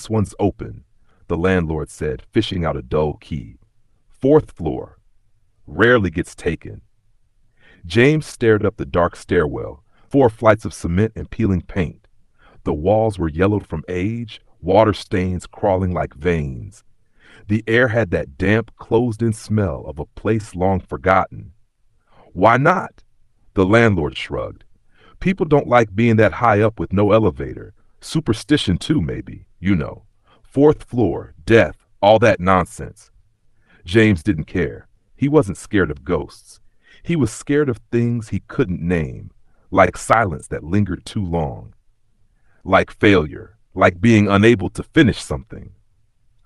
This one's open, the landlord said, fishing out a dull key. Fourth floor. Rarely gets taken. James stared up the dark stairwell, 4 flights of cement and peeling paint. The walls were yellowed from age, water stains crawling like veins. The air had that damp, closed-in smell of a place long forgotten. Why not? The landlord shrugged. People don't like being that high up with no elevator. Superstition too, maybe, you know. Fourth floor, death, all that nonsense. James didn't care. He wasn't scared of ghosts. He was scared of things he couldn't name, like silence that lingered too long. Like failure, like being unable to finish something.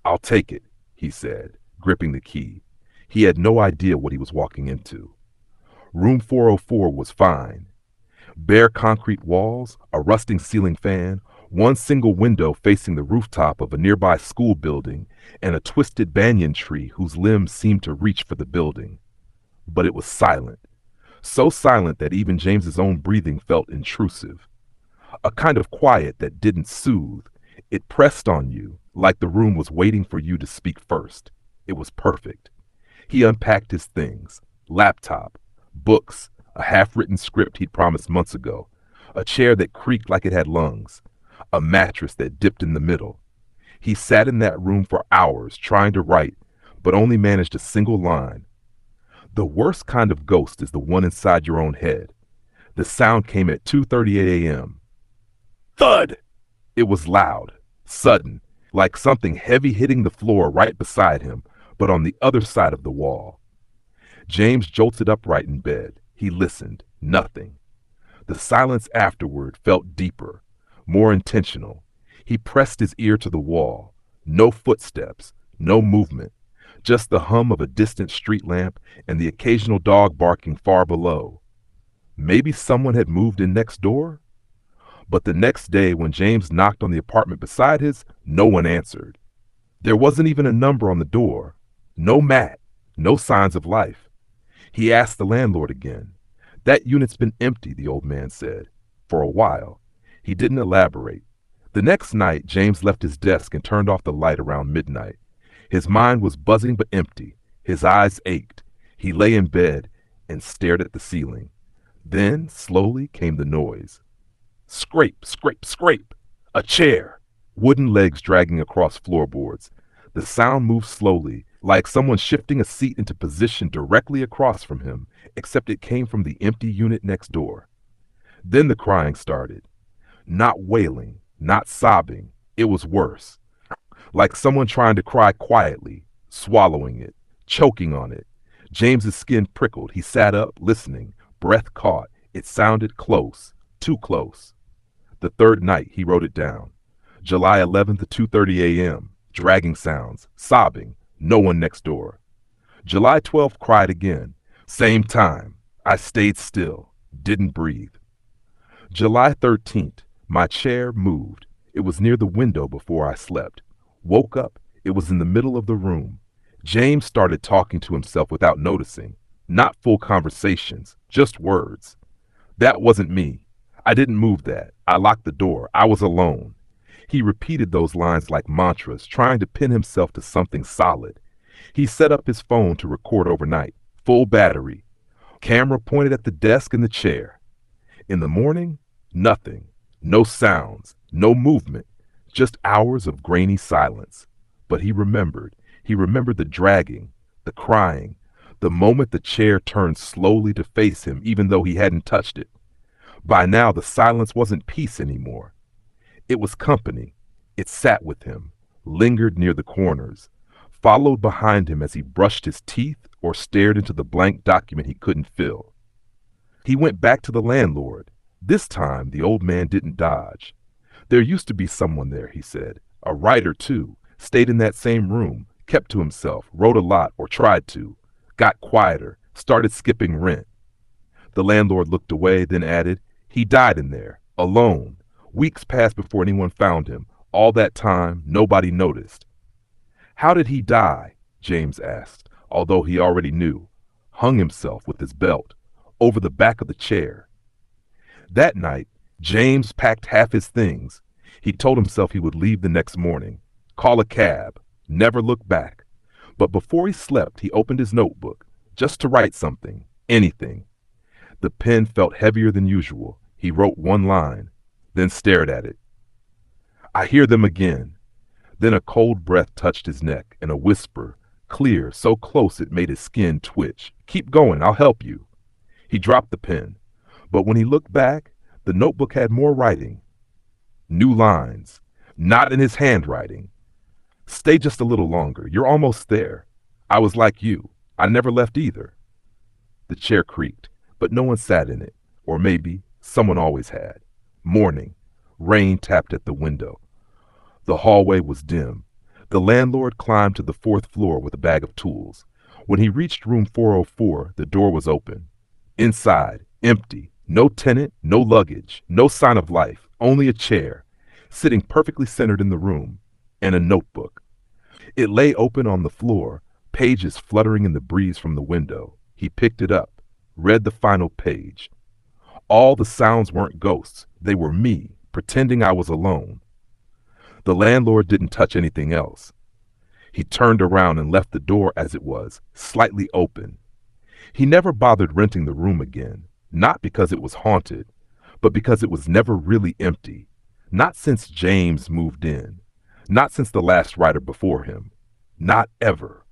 I'll take it, he said, gripping the key. He had no idea what he was walking into. Room 404 was fine. Bare concrete walls, a rusting ceiling fan, one single window facing the rooftop of a nearby school building, and a twisted banyan tree whose limbs seemed to reach for the building. But it was silent. So silent that even James's own breathing felt intrusive. A kind of quiet that didn't soothe. It pressed on you, like the room was waiting for you to speak first. It was perfect. He unpacked his things. Laptop, books, a half-written script he'd promised months ago, a chair that creaked like it had lungs, a mattress that dipped in the middle. He sat in that room for hours trying to write, but only managed a single line. The worst kind of ghost is the one inside your own head. The sound came at 2:38 a.m. Thud! It was loud, sudden, like something heavy hitting the floor right beside him, but on the other side of the wall. James jolted upright in bed. He listened. Nothing. The silence afterward felt deeper, more intentional. He pressed his ear to the wall. No footsteps, no movement, just the hum of a distant street lamp and the occasional dog barking far below. Maybe someone had moved in next door? But the next day, when James knocked on the apartment beside his, no one answered. There wasn't even a number on the door. No mat, no signs of life. He asked the landlord again. That unit's been empty, the old man said. For a while. He didn't elaborate. The next night, James left his desk and turned off the light around midnight. His mind was buzzing but empty. His eyes ached. He lay in bed and stared at the ceiling. Then, slowly, came the noise. Scrape, scrape, scrape. A chair. Wooden legs dragging across floorboards. The sound moved slowly, like someone shifting a seat into position directly across from him, except it came from the empty unit next door. Then the crying started. Not wailing, not sobbing. It was worse. Like someone trying to cry quietly, swallowing it, choking on it. James's skin prickled. He sat up, listening. Breath caught. It sounded close, too close. The third night, he wrote it down. July 11th at 2:30 a.m. Dragging sounds, sobbing. No one next door. July 12th cried again. Same time. I stayed still. Didn't breathe. July 13th. My chair moved. It was near the window before I slept. Woke up. It was in the middle of the room. James started talking to himself without noticing. Not full conversations, just words. That wasn't me. I didn't move that. I locked the door. I was alone. He repeated those lines like mantras, trying to pin himself to something solid. He set up his phone to record overnight. Full battery. Camera pointed at the desk and the chair. In the morning, nothing. No sounds. No movement. Just hours of grainy silence. But he remembered. He remembered the dragging, the crying, the moment the chair turned slowly to face him even though he hadn't touched it. By now the silence wasn't peace anymore. It was company. It sat with him, lingered near the corners, followed behind him as he brushed his teeth or stared into the blank document he couldn't fill. He went back to the landlord. This time the old man didn't dodge. There used to be someone there, he said. A writer, too. Stayed in that same room. Kept to himself. Wrote a lot, or tried to. Got quieter. Started skipping rent. The landlord looked away, then added, he died in there. Alone. Weeks passed before anyone found him. All that time, nobody noticed. How did he die? James asked, although he already knew. Hung himself with his belt. Over the back of the chair. That night, James packed half his things. He told himself he would leave the next morning. call a cab, never look back. But before he slept, he opened his notebook, just to write something, anything. The pen felt heavier than usual. He wrote one line, then stared at it. I hear them again. Then a cold breath touched his neck, and a whisper, clear, so close it made his skin twitch. Keep going, I'll help you. He dropped the pen, but when he looked back, the notebook had more writing. New lines, not in his handwriting. Stay just a little longer, you're almost there. I was like you, I never left either. The chair creaked, but no one sat in it, or maybe someone always had. Morning, rain tapped at the window. The hallway was dim. The landlord climbed to the 4th floor with a bag of tools. When he reached room 404, the door was open. Inside, empty, no tenant, no luggage, no sign of life, only a chair, sitting perfectly centered in the room, and a notebook. It lay open on the floor, pages fluttering in the breeze from the window. He picked it up, read the final page. All the sounds weren't ghosts. They were me, pretending I was alone. The landlord didn't touch anything else. He turned around and left the door as it was, slightly open. He never bothered renting the room again, not because it was haunted, but because it was never really empty. Not since James moved in. Not since the last writer before him. Not ever.